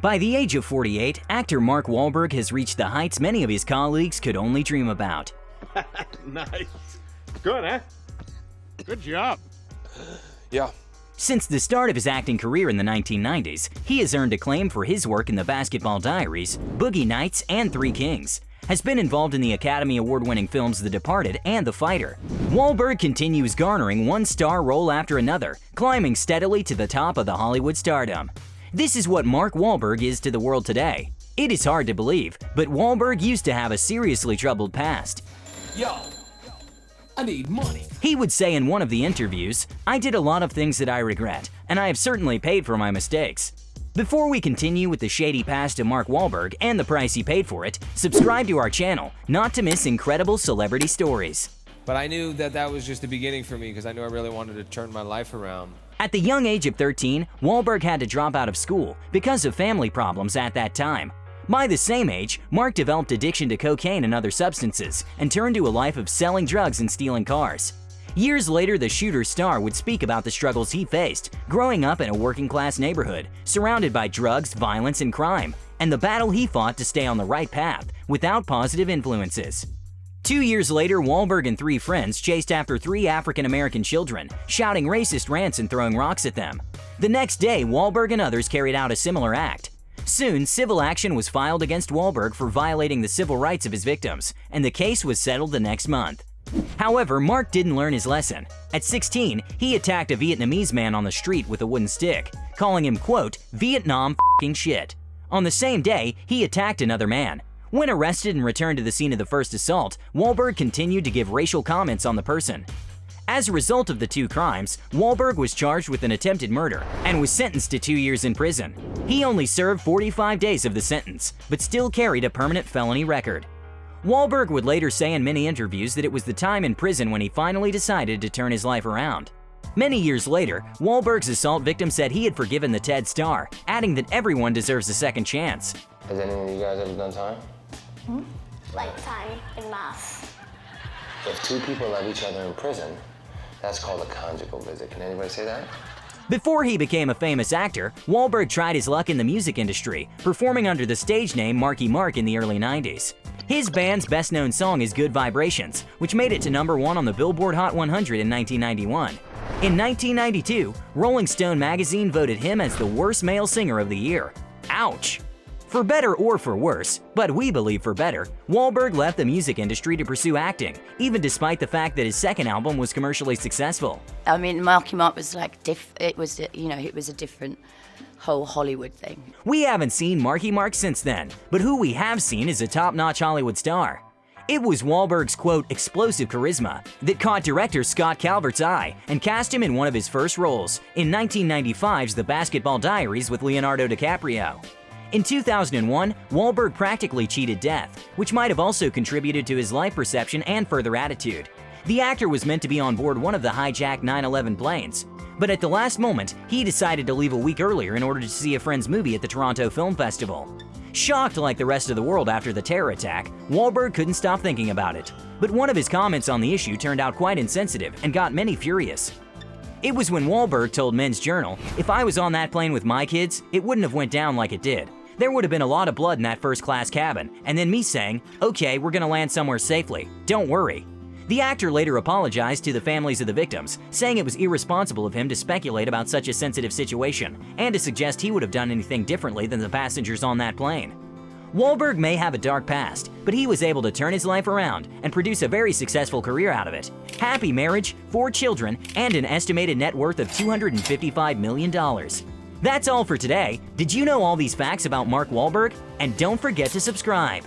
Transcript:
By the age of 48, actor Mark Wahlberg has reached the heights many of his colleagues could only dream about. Nice. Good, huh? Good job. Yeah. Since the start of his acting career in the 1990s, he has earned acclaim for his work in The Basketball Diaries, Boogie Nights, and Three Kings. Has been involved in the Academy Award-winning films The Departed and The Fighter. Wahlberg continues garnering one-star role after another, climbing steadily to the top of the Hollywood stardom. This is what Mark Wahlberg is to the world today. It is hard to believe, but Wahlberg used to have a seriously troubled past. Yo, I need money. He would say in one of the interviews, "I did a lot of things that I regret, and I have certainly paid for my mistakes." Before we continue with the shady past of Mark Wahlberg and the price he paid for it, subscribe to our channel not to miss incredible celebrity stories. But I knew that that was just the beginning for me because I knew I really wanted to turn my life around. At the young age of 13, Wahlberg had to drop out of school because of family problems at that time. By the same age, Mark developed addiction to cocaine and other substances and turned to a life of selling drugs and stealing cars. Years later, the shooter star would speak about the struggles he faced growing up in a working-class neighborhood, surrounded by drugs, violence, and crime, and the battle he fought to stay on the right path without positive influences. 2 years later, Wahlberg and 3 friends chased after 3 African-American children, shouting racist rants and throwing rocks at them. The next day, Wahlberg and others carried out a similar act. Soon, civil action was filed against Wahlberg for violating the civil rights of his victims, and the case was settled the next month. However, Mark didn't learn his lesson. At 16, he attacked a Vietnamese man on the street with a wooden stick, calling him, quote, "Vietnam f***ing shit." On the same day, he attacked another man. When arrested and returned to the scene of the first assault, Wahlberg continued to give racial comments on the person. As a result of the 2 crimes, Wahlberg was charged with an attempted murder and was sentenced to 2 years in prison. He only served 45 days of the sentence, but still carried a permanent felony record. Wahlberg would later say in many interviews that it was the time in prison when he finally decided to turn his life around. Many years later, Wahlberg's assault victim said he had forgiven the TED star, adding that everyone deserves a second chance. Has any of you guys ever done time? Like time in math. If 2 people love each other in prison, that's called a conjugal visit. Can anybody say that? Before he became a famous actor, Wahlberg tried his luck in the music industry, performing under the stage name Marky Mark in the early 90s. His band's best-known song is Good Vibrations, which made it to #1 on the Billboard Hot 100 in 1991. In 1992, Rolling Stone magazine voted him as the worst male singer of the year. Ouch! For better or for worse, but we believe for better, Wahlberg left the music industry to pursue acting, even despite the fact that his second album was commercially successful. I mean, Marky Mark was like, it was a different whole Hollywood thing. We haven't seen Marky Mark since then, but who we have seen is a top-notch Hollywood star. It was Wahlberg's, quote, explosive charisma that caught director Scott Calvert's eye and cast him in one of his first roles, in 1995's The Basketball Diaries with Leonardo DiCaprio. In 2001, Wahlberg practically cheated death, which might have also contributed to his life perception and further attitude. The actor was meant to be on board one of the hijacked 9/11 planes, but at the last moment, he decided to leave a week earlier in order to see a friend's movie at the Toronto Film Festival. Shocked like the rest of the world after the terror attack, Wahlberg couldn't stop thinking about it. But one of his comments on the issue turned out quite insensitive and got many furious. It was when Wahlberg told Men's Journal, "If I was on that plane with my kids, it wouldn't have went down like it did. There would have been a lot of blood in that first-class cabin," and then me saying, "Okay, we're gonna land somewhere safely. Don't worry." The actor later apologized to the families of the victims, saying it was irresponsible of him to speculate about such a sensitive situation and to suggest he would have done anything differently than the passengers on that plane. Wahlberg may have a dark past, but he was able to turn his life around and produce a very successful career out of it. Happy marriage, 4 children, and an estimated net worth of $255 million. That's all for today. Did you know all these facts about Mark Wahlberg? And don't forget to subscribe.